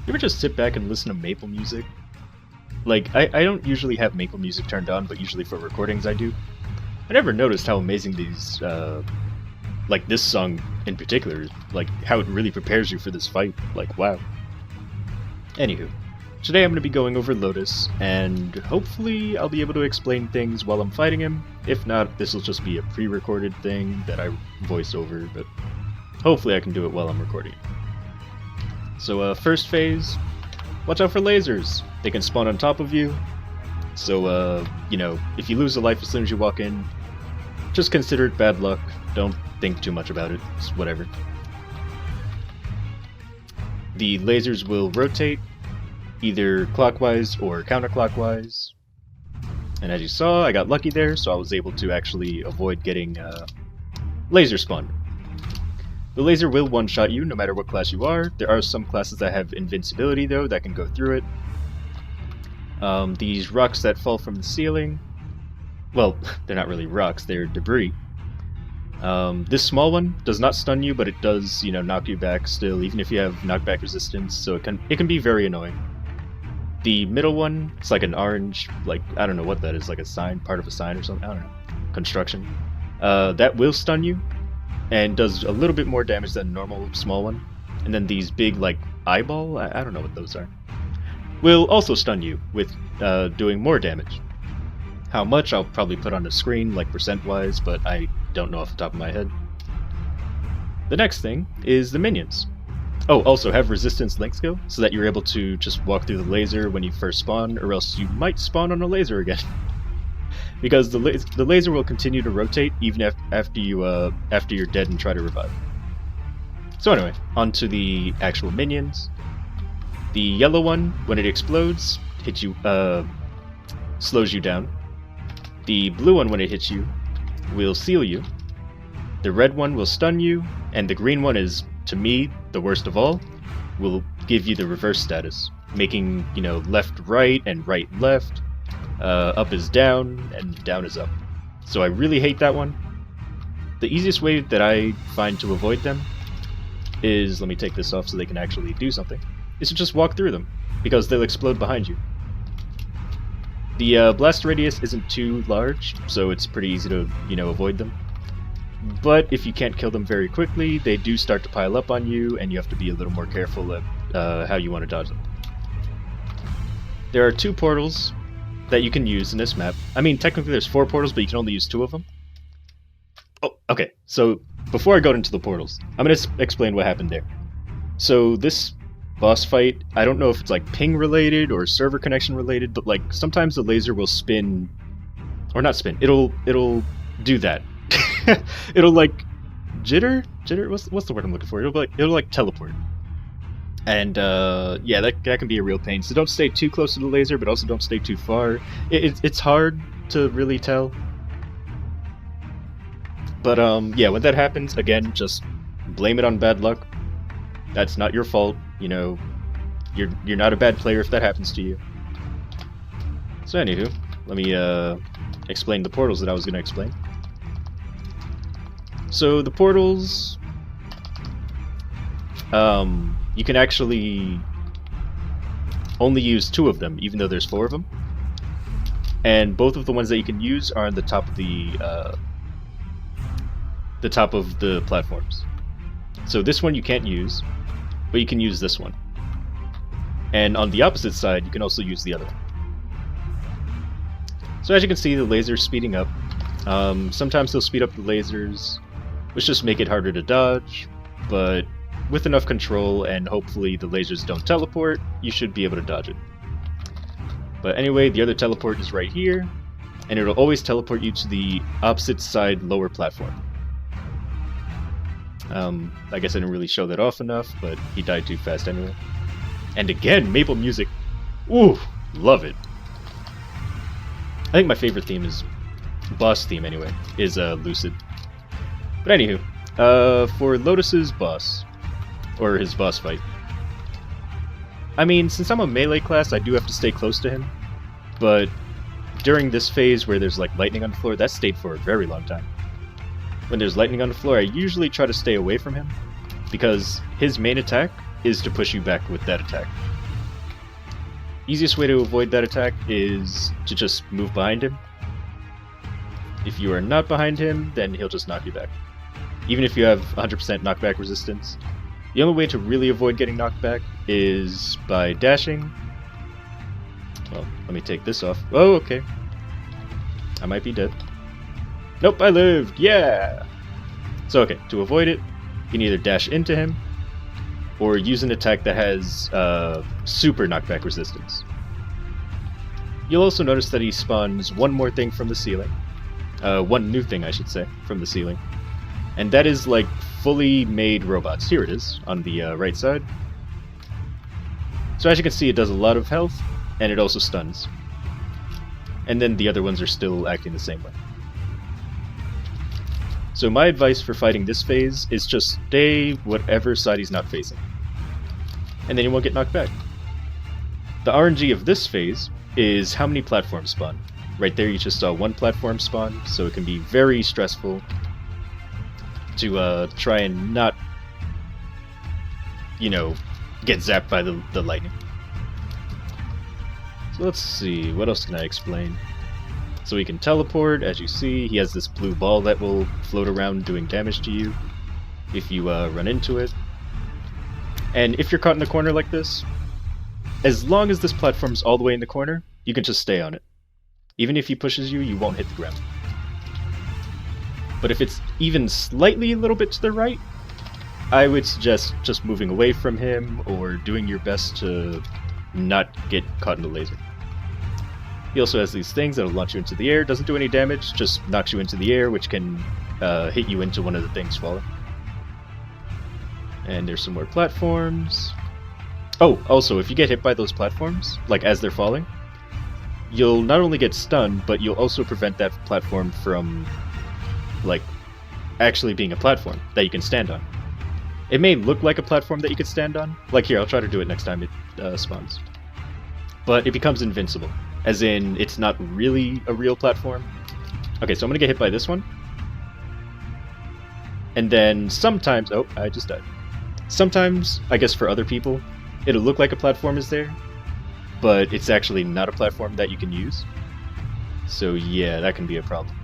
You ever just sit back and listen to maple music? Like, I don't usually have maple music turned on, but usually for recordings I do. I never noticed how amazing these, like this song in particular, is, like how it really prepares you for this fight. Like, wow. Anywho, today I'm going to be going over Lotus, and hopefully I'll be able to explain things while I'm fighting him. If not, this will just be a pre-recorded thing that I voice over, but hopefully I can do it while I'm recording. So, first phase, watch out for lasers. They can spawn on top of you. So, you know, if you lose a life as soon as you walk in, just consider it bad luck. Don't think too much about it. It's whatever. The lasers will rotate, either clockwise or counterclockwise. And as you saw, I got lucky there, so I was able to actually avoid getting laser spawned. The laser will one-shot you no matter what class you are. There are some classes that have invincibility though that can go through it. These rocks that fall from the ceiling, well, they're not really rocks, they're debris. This small one does not stun you, but it does, you know, knock you back still, even if you have knockback resistance, so it can be very annoying. The middle one, it's like an orange, like, I don't know what that is, like a sign, part of a sign or something, I don't know, construction. That will stun you, and does a little bit more damage than a normal small one. And then these big, like, eyeball, I don't know what those are, will also stun you with doing more damage. How much, I'll probably put on the screen, like percent-wise, but I don't know off the top of my head. The next thing is the minions. Oh, also have resistance link skill, so that you're able to just walk through the laser when you first spawn, or else you might spawn on a laser again. Because the laser will continue to rotate even after you're dead and try to revive. So anyway, on to the actual minions. The yellow one, when it explodes, hits you, slows you down. The blue one, when it hits you, will seal you. The red one will stun you, and the green one is, to me, the worst of all, will give you the reverse status, making, you know, left right and right left. Up is down, and down is up. So I really hate that one. The easiest way that I find to avoid them is, let me take this off so they can actually do something, is to just walk through them, because they'll explode behind you. The blast radius isn't too large, so it's pretty easy to, you know, avoid them. But if you can't kill them very quickly, they do start to pile up on you, and you have to be a little more careful at how you want to dodge them. There are 2 portals that you can use in this map. I mean, technically there's 4 portals, but you can only use 2 of them. Oh, okay, so before I go into the portals, I'm going to explain what happened there. So this boss fight, I don't know if it's like ping related or server connection related, but like sometimes the laser will spin, or not spin, it'll do that. It'll like jitter, what's the word I'm looking for? It'll like teleport. And yeah, that can be a real pain. So don't stay too close to the laser, but also don't stay too far. It's hard to really tell. But yeah, when that happens, again, just blame it on bad luck. That's not your fault. You know, you're not a bad player if that happens to you. So anywho, let me explain the portals that I was going to explain. So the portals, you can actually only use 2 of them, even though there's 4 of them. And both of the ones that you can use are on the top of the platforms. So this one you can't use, but you can use this one. And on the opposite side, you can also use the other one. So as you can see, the laser's speeding up. Sometimes they'll speed up the lasers, which just make it harder to dodge, but with enough control and hopefully the lasers don't teleport, you should be able to dodge it. But anyway, the other teleport is right here, and it'll always teleport you to the opposite side lower platform. I guess I didn't really show that off enough, but he died too fast anyway. And again, maple music. Ooh, love it. I think my favorite theme is, boss theme anyway, is Lucid. But anywho, for Lotus's boss, or his boss fight, I mean, since I'm a melee class, I do have to stay close to him, but during this phase where there's like lightning on the floor, that stayed for a very long time. When there's lightning on the floor, I usually try to stay away from him, because his main attack is to push you back with that attack. Easiest way to avoid that attack is to just move behind him. If you are not behind him, then he'll just knock you back. Even if you have 100% knockback resistance. The only way to really avoid getting knocked back is by dashing. Well, let me take this off. Oh, okay. I might be dead. Nope, I lived! Yeah! So, okay, to avoid it, you can either dash into him, or use an attack that has super knockback resistance. You'll also notice that he spawns one more thing from the ceiling. One new thing, I should say, from the ceiling. And that is, like, fully made robots. Here it is, on the right side. So as you can see, it does a lot of health, and it also stuns. And then the other ones are still acting the same way. So my advice for fighting this phase is just stay whatever side he's not facing. And then you won't get knocked back. The RNG of this phase is how many platforms spawn. Right there you just saw one platform spawn, so it can be very stressful to try and not, you know, get zapped by the lightning. So let's see, what else can I explain? So he can teleport, as you see. He has this blue ball that will float around doing damage to you if you run into it. And if you're caught in a corner like this, as long as this platform's all the way in the corner, you can just stay on it. Even if he pushes you, you won't hit the ground. But if it's even slightly a little bit to the right, I would suggest just moving away from him or doing your best to not get caught in the laser. He also has these things that'll launch you into the air. Doesn't do any damage, just knocks you into the air, which can hit you into one of the things falling. And there's some more platforms. Oh, also, if you get hit by those platforms, like as they're falling, you'll not only get stunned, but you'll also prevent that platform from, like, actually being a platform that you can stand on. It may look like a platform that you could stand on. Like here, I'll try to do it next time it spawns. But it becomes invincible. As in, it's not really a real platform. Okay, so I'm gonna get hit by this one. And then sometimes... Oh, I just died. Sometimes, I guess for other people, it'll look like a platform is there, but it's actually not a platform that you can use. So yeah, that can be a problem.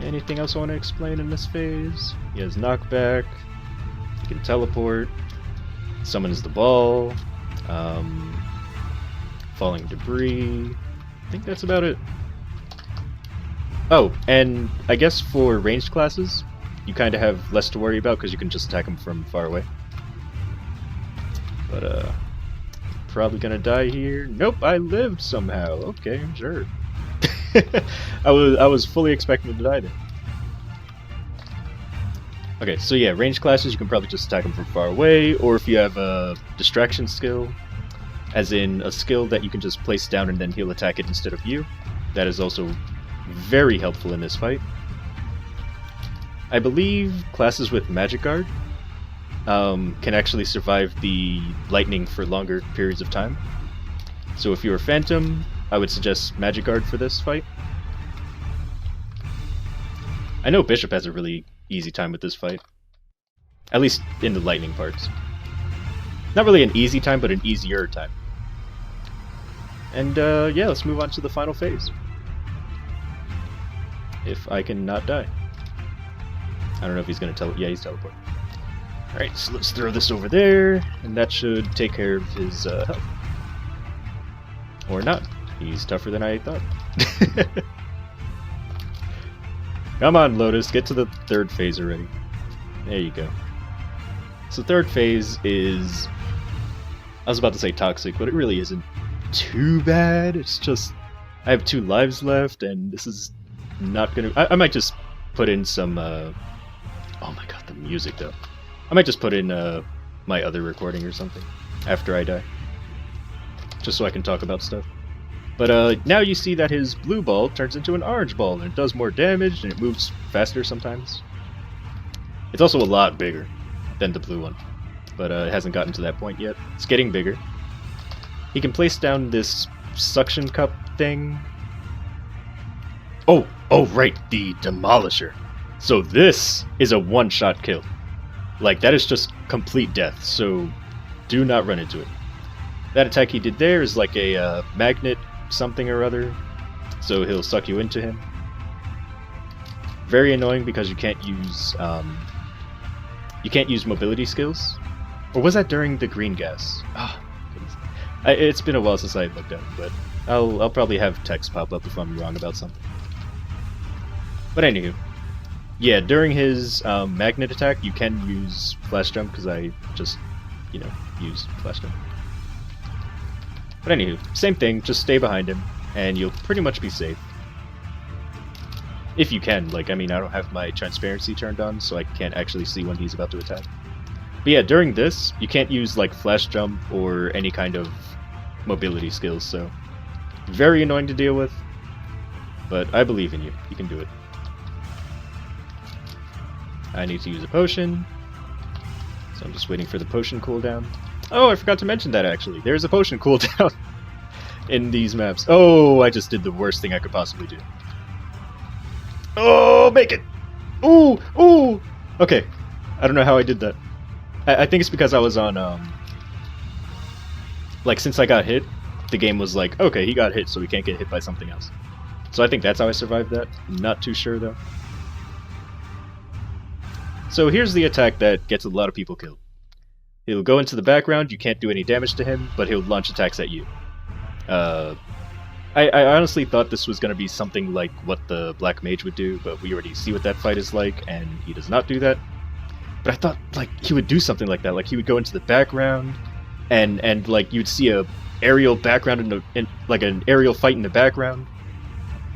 Anything else I want to explain in this phase? He has knockback, he can teleport, summons the ball, falling debris. I think that's about it. Oh, and I guess for ranged classes, you kind of have less to worry about because you can just attack them from far away. But, probably gonna die here. Nope, I lived somehow. Okay, sure. I was fully expecting to die there. Okay, so yeah, ranged classes, you can probably just attack them from far away, or if you have a distraction skill, as in a skill that you can just place down and then he'll attack it instead of you. That is also very helpful in this fight. I believe classes with Magic Guard can actually survive the lightning for longer periods of time. So if you're a Phantom, I would suggest Magic Guard for this fight. I know Bishop has a really easy time with this fight. At least in the lightning parts. Not really an easy time, but an easier time. And yeah, let's move on to the final phase. If I can not die. I don't know if he's gonna yeah, he's teleporting. Alright, so let's throw this over there, and that should take care of his health. Or not. He's tougher than I thought. Come on, Lotus, get to the third phase already. There you go. So third phase is... I was about to say toxic, but it really isn't too bad. It's just... I have 2 lives left, and this is not gonna... I might just put in some... Oh my god, the music, though. I might just put in my other recording or something after I die. Just so I can talk about stuff. But now you see that his blue ball turns into an orange ball, and it does more damage, and it moves faster sometimes. It's also a lot bigger than the blue one, but it hasn't gotten to that point yet. It's getting bigger. He can place down this suction cup thing. Oh, right, the Demolisher. So this is a one-shot kill. Like, that is just complete death, so do not run into it. That attack he did there is like a magnet something or other, so he'll suck you into him. Very annoying because you can't use mobility skills. Or was that during the green gas? Oh, goodness. It's been a while since I looked at it, but I'll probably have text pop up if I'm wrong about something. But anywho, yeah, during his magnet attack, you can use flash jump because I just, used flash jump. But anywho, same thing, just stay behind him, and you'll pretty much be safe. If you can, I don't have my transparency turned on, so I can't actually see when he's about to attack. But yeah, during this, you can't use, flash jump or any kind of mobility skills, so very annoying to deal with, but I believe in you. You can do it. I need to use a potion, so I'm just waiting for the potion cooldown. Oh, I forgot to mention that, actually. There's a potion cooldown in these maps. Oh, I just did the worst thing I could possibly do. Oh, make it! Ooh, ooh! Okay, I don't know how I did that. I think it's because I was on, since I got hit, the game was like, okay, he got hit, so he can't get hit by something else. So I think that's how I survived that. Not too sure, though. So here's the attack that gets a lot of people killed. He'll go into the background, you can't do any damage to him, but he'll launch attacks at you. I honestly thought this was going to be something like what the Black Mage would do, but we already see what that fight is like, and he does not do that. But I thought, he would do something like that. He would go into the background, and you'd see a aerial background, in an aerial fight in the background,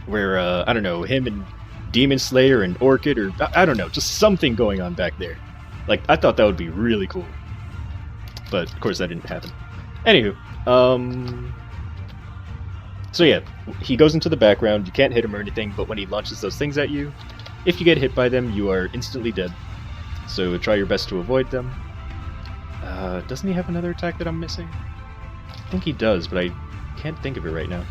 where, I don't know, him and Demon Slayer and Orchid, or, I don't know, just something going on back there. I thought that would be really cool. But, of course, that didn't happen. Anywho, so yeah, he goes into the background, you can't hit him or anything, but when he launches those things at you, if you get hit by them, you are instantly dead. So try your best to avoid them. Doesn't he have another attack that I'm missing? I think he does, but I can't think of it right now.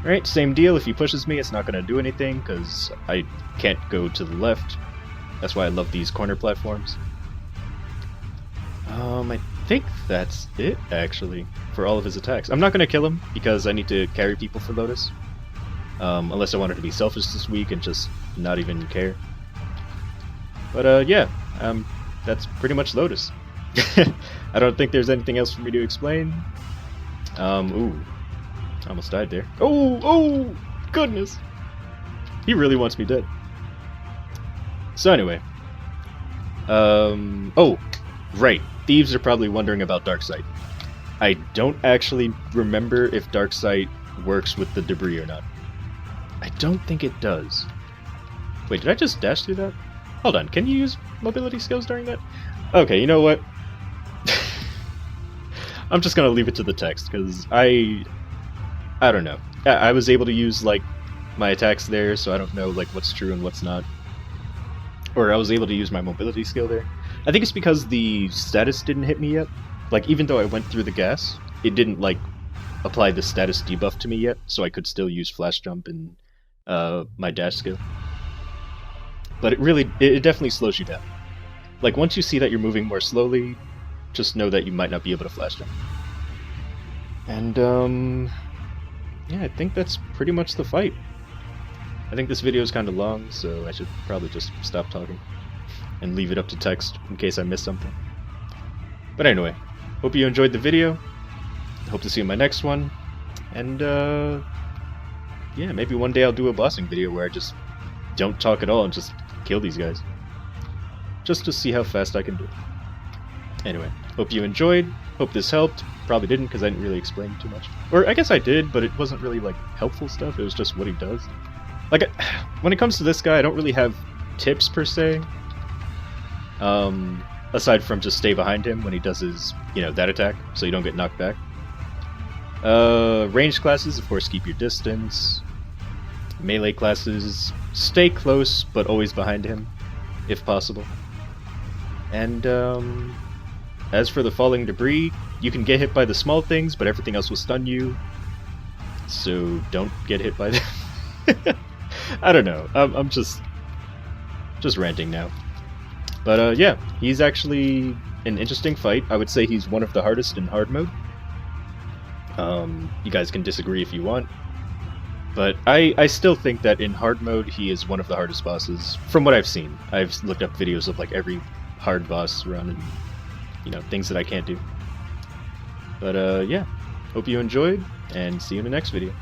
Alright, same deal, if he pushes me, it's not going to do anything, because I can't go to the left. That's why I love these corner platforms. I think that's it, actually, for all of his attacks. I'm not going to kill him, because I need to carry people for Lotus. Unless I wanted to be selfish this week and just not even care. But, yeah, that's pretty much Lotus. I don't think there's anything else for me to explain. Ooh. I almost died there. Oh, goodness! He really wants me dead. So anyway. Oh, right. Thieves are probably wondering about Darksight. I don't actually remember if Darksight works with the debris or not. I don't think it does. Wait, did I just dash through that? Hold on, can you use mobility skills during that? Okay, you know what? I'm just gonna leave it to the text, because I don't know. I was able to use, my attacks there, so I don't know, what's true and what's not. Or I was able to use my mobility skill there. I think it's because the status didn't hit me yet. Even though I went through the gas, it didn't, apply the status debuff to me yet, so I could still use flash jump and my dash skill. But it definitely slows you down. Once you see that you're moving more slowly, just know that you might not be able to flash jump. And, yeah, I think that's pretty much the fight. I think this video is kind of long, so I should probably just stop talking and leave it up to text in case I missed something. But anyway, hope you enjoyed the video. Hope to see you in my next one. And, yeah, maybe one day I'll do a bossing video where I just don't talk at all and just kill these guys. Just to see how fast I can do it. Anyway, hope you enjoyed. Hope this helped. Probably didn't because I didn't really explain too much. Or I guess I did, but it wasn't really helpful stuff. It was just what he does. When it comes to this guy, I don't really have tips per se. Aside from just stay behind him when he does his, that attack, so you don't get knocked back. Ranged classes, of course, keep your distance. Melee classes, stay close, but always behind him, if possible. And, as for the falling debris, you can get hit by the small things, but everything else will stun you. So don't get hit by them. I don't know. I'm just ranting now. But yeah, he's actually an interesting fight. I would say he's one of the hardest in hard mode. You guys can disagree if you want, but I still think that in hard mode he is one of the hardest bosses from what I've seen. I've looked up videos of like every hard boss run and, you know, things that I can't do. But yeah, hope you enjoyed, and see you in the next video.